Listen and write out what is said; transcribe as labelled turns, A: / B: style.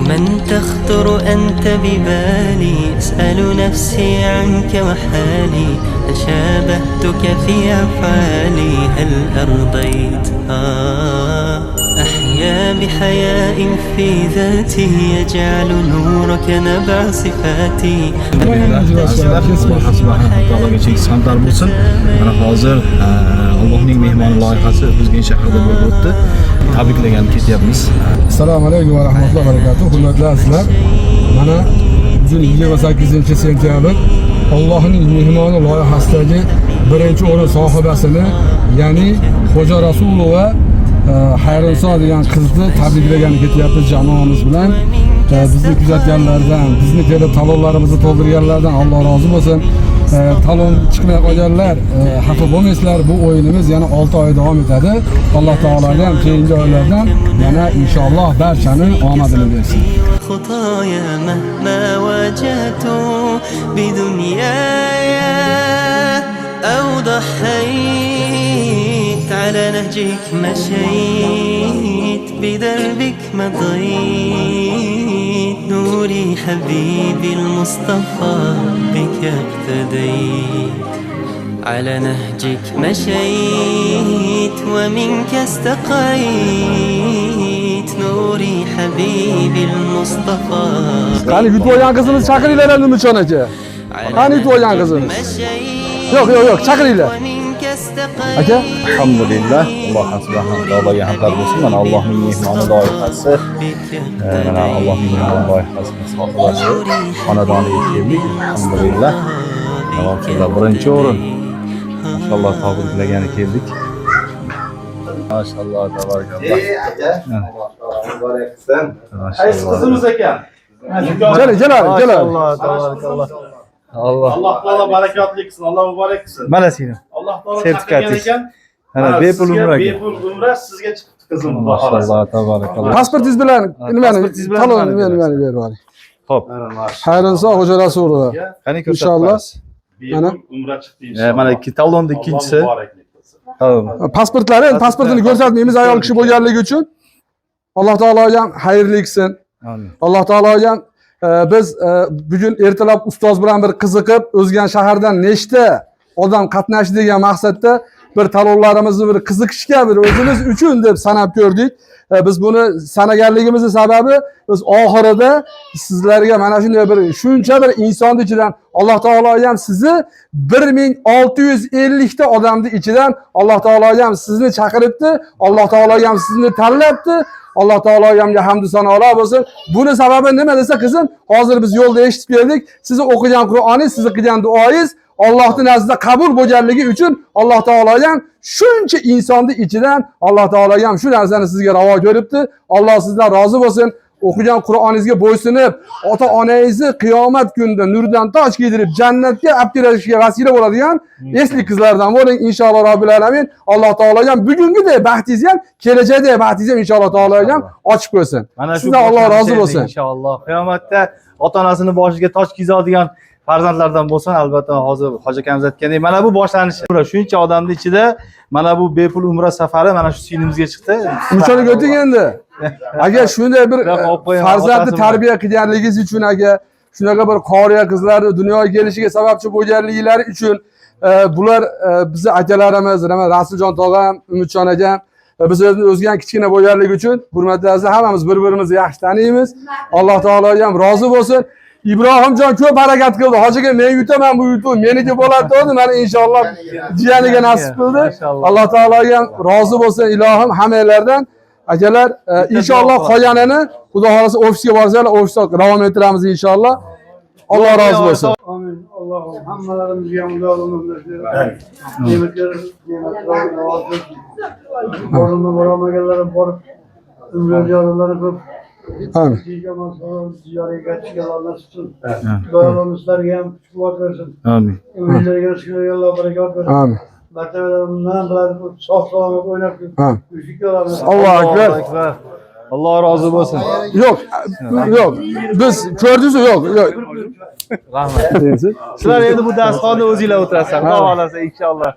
A: من تخطر أنت ببالي أسأل نفسي عنك وحالي تشابهتك في أفعالي هل أرضيت أحيا بحياء في ذاتي يجعل نورك نبع صفاتي
B: Allohning mehmoni loyihasi bizning shaharda bo'lib o'tdi. Tabriklagan ketyapmiz.
C: Assalomu alaykum va rahmatullohi va barakatuh. Hurmatli azizlar, mana bugun 28-sentyabr Allohning mehmoni loyihasidagi birinchi o'rin sohibasini, ya'ni Xo'ja Rasulova Xayrinso degan qizni tabriklagan ketyapmiz jamoamiz bilan. Bizni kuzatganlardan, bizni kelib talonlarimizni to'ldirganlardan Alloh rozi bo'lsin. Talon chiqmay qolganlar xafa bo'lmaysizlar. Bu o'yinimiz yana 6 oy davom etadi. Alloh taolodan keyingi oylardan yana inshaalloh barchani omadini bersin.
A: خطايا مهما واجهت بدنياي أو ضحيت على نهجك مشيت بدربك مضيت نوري حبيبي المصطفى بك اقتديت على نهجك مشيت ومنك استقيت نوري حبيبي المصطفى
C: Qani yutib qizimiz chaqiringlar endi Umidjon aka. Qani yutib qizimiz. Yo'q, chaqiringlar. Aka,
B: Alhamdulillah, Alloh subhanahu va taologa hamdlar bo'lsin. Mana Allohning mehmoni loyihasi, mana Allohning mehmoni loyihasining sohibasi xonadoniga keldik. Alhamdulillah. Navoiylar birinchi o'rin. Maşallah tabriklagani keldik. Maşallah tabarakallah.
D: Muborak qilsin. Qaysi qizimiz ekan?
C: Jalal.
B: Maşallah tabarakallah.
D: Alloh taolo barakotli qilsin, Alloh muborak qilsin.
B: Mana seni.
D: Alloh taolo
B: sertifikatingiz
D: ekan.
B: Mana bepul umra.
D: Bepul umra sizga chiqibdi qizim.
B: Maşallah tabarakallah.
C: pasportingiz bilan nimani? Talon nimani berib yuboring.
B: Xo'p.
C: Xayrinso Xo'ja Rasulova.
B: Qani
C: Inshaalloh.
D: Mana umra chiqdi inshaalloh.
B: Mana ikki talonda ikkinchisi. Tamam.
C: Pasportini ko'rsatmaymiz ayol kishi bo'lganligi uchun. Alloh taologa ham xayrli qilsin.
B: Amin.
C: Alloh taologa ham biz bugun ertalab ustoz bilan bir qiziqib, o'zgan shahardan nechta odam qatnashdi degan maqsadda bir talonlarimizni bir qiziqishga bir o'zimiz uchun deb sanab ko'rdik. Biz buni sanaganligimizning sababi biz oxirida sizlarga mana shunday bir shuncha bir insonning ichidan Alloh taolo ham sizni 1650 ta odamning ichidan Alloh taolo ham sizni chaqiribdi. Alloh taolo ham sizni tanlabdi. Alloh taologa hamd sanolar bo'lsin. Buni sababi nima desa qizim, hozir biz yo'lda eshitib keldik. Siz o'qigan Qur'oningiz, siz qilgan duoyingiz Allohning nazdida qabul bo'lganligi uchun Alloh taologa ham shuncha insonning ichidan Alloh taologa ham shu narsani sizga ravo ko'ribdi. Alloh sizdan rozi bo'lsin. O'qigan Qur'oningizga bo'ysunib, ota-onangizni qiyomat kunida nurdan toj kiydirib jannatga olib kirishga vasila bo'ladigan esli qizlardan bo'ling inshaalloh robbil alamin. Alloh taologa ham bugungidek baxtingiz ham, kelajakdagi baxtingiz ham inshaalloh taologa ham ochib qo'ysin. Sizdan Alloh rozi bo'lsin.
B: Inshaalloh. Qiyomatda ota-onasini boshiga toj kiygizadigan farzandlardan bo'lsin, albatta hozir hoji akamiz aytgandek, mana bu boshlanishi. Shuncha odamning ichida mana bu bepul umra safari mana shu sinimizga chiqdi.
C: Unchalik o'ting endi. Agar shunday bir farzandni tarbiya qilganligingiz uchun, agar shunaqa bir qoriya qizlarni dunyoga kelishiga sababchi bo'lganliklari uchun bular bizni akalarimiz, Rasuljon tog'am, Umidjon akam, biz o'zgan kichkina bo'lganligi uchun hurmatli azizlar hammamiz bir-birimizni yaxshi taniymiz. Alloh taologa ham rozi bo'lsin. Ibrohimjon ko'p harakat qildi. Hojiga men yutaman bu yutuq meniki bo'ladi dedi. Mana inshaalloh jiyaniga nasib qildi. Alloh taologa ham rozi bo'lsin ilohim hammalardan. Akalar inshaalloh qolganini Xudo xolasa ofisga borsanglar, ofisda davom ettiramiz inshaalloh. Alloh rozi bo'lsin.
E: Amin. Allohim hammalarimizga ham umrlarimiz bersin. Ne'matlar navoz etsin. O'rnimga borolmaganlarim borib umra joylari ko'p.
C: Amin.
E: Ziyoriga chiqqanlar nasib qilsin. Duolarimizni ham quvvat bersin.
B: Amin.
E: Umidlarga shukr barakot bersin.
C: Amin.
E: Martabalarimizdan bilan sog' salomat o'ynab
C: Allohu akbar.
B: Alloh rozi bo'lsin.
C: Yo'q. Biz ko'rdingiz yo'q.
B: Rahmat. Sizlar endi bu darsxonada o'zinglar o'tirasizlar. Xudo xolasa inshaalloh.